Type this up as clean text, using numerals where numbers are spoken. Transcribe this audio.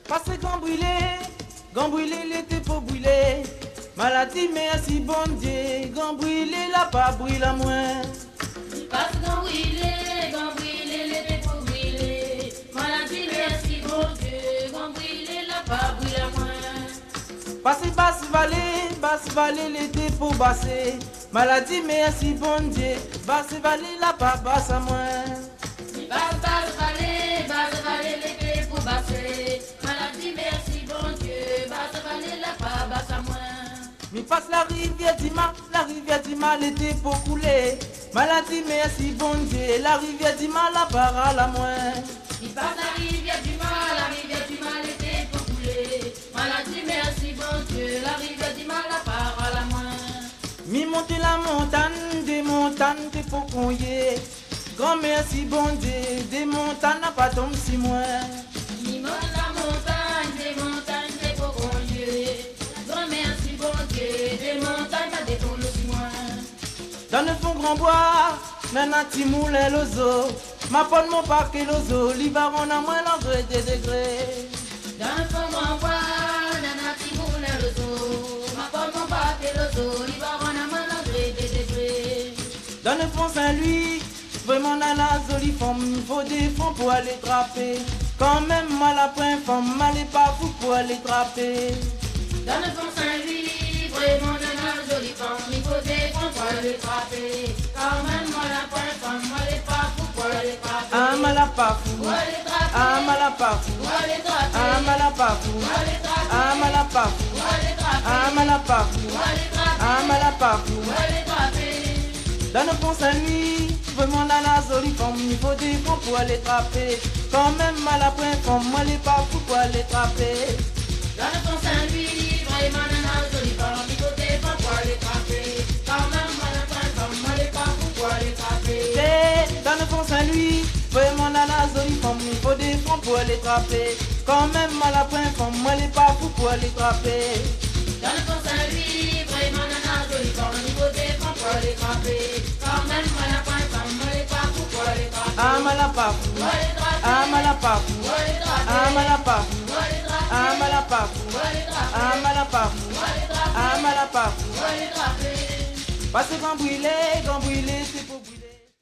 Parce Gambouilé l'été pour brûler. Maladie merci bon Dieu, Gambouilé la pas brûle à moins. Parce Gambouilé l'été pour brûler. Maladie merci bon Dieu, Gambouilé la pas brûle à moins. Passez basse vallée l'été pour basser. Maladie merci bon Dieu, basse vallée la pas basse à moins. Basse vallée l'été pour basser. Maladie merci bon Dieu, basse vallée la pas basse à moins. Mi passe la rivière d'Ima l'été pour couler. Maladie merci bon Dieu, la rivière d'Ima la part à la moins. Mi passe la rivière du mal l'été pour couler. Maladie merci bon Dieu, la rivière du mal la part à la moins. Mi monte la montagne, des montagnes t'es pour couiller. Grand merci bon Dieu, des montagnes n'a pas tombé si moins. Mi monte la montagne, des montagnes t'es pour couiller. Grand merci bon Dieu, des montagnes n'a des tombé si moins. Dans le fond grand bois, nana timoulin l'ozo. Ma pomme mon paquet l'ozo, l'hiver on a moins l'engrais des degrés. Dans le fond grand bois, nana timoulin l'ozo. Ma pomme mon paquet l'ozo, l'hiver on a moins l'engrais des degrés. Dans le fond Saint-Louis, vraiment nana jolie femme, il faut des fonds pour aller trapper. Quand même mal après femme, mal est pas fou pour aller trapper. Dans le fond Saint-Louis, vraiment nana jolie femme, il faut des fonds pour aller trapper. Quand même mal après femme, mal est pas fou pour aller trapper. Ah mal à pas fou, Pour aller trapper. ah mal à pas fou, Pour aller trapper. ah mal à pas fou, Pour aller trapper. ah mal à pas fou, Pour aller trapper. ah mal à pas fou, Pour aller trapper. ah mal à pas fou. Pour aller trapper. Dans le pont Saint-Louis, vraiment nana jolie femme, il faut des fonds pour aller trapper. Quand même mal après femme, mal est pas fou pour aller trapper. Dans le fond Saint-Louis, vraiment nana jolie femme, il faut des fonds pour aller trapper. Quand même mal après femme, mal est pas fou pour aller trapper. Dans le fond Saint-Louis, vraiment nana jolie femme, il faut des fonds pour aller trapper. Quand même mal après femme, mal est pas fou pour aller trapper. Dans le fond Saint-Louis, vraiment nana jolie femme, il faut des fonds pour aller trapper. Quand même mal après femme, mal est pas fou pour aller trapper. Ah mal à pas fou, Pour aller trapper. ah mal à pas fou, Pour aller trapper. ah mal à pas fou, Pour aller trapper. ah mal à pas fou, Pour aller trapper. ah mal à pas fou, Pour aller trapper. ah mal à pas fou. Pour aller trapper. Parce que Gambouilé c'est pour brûler.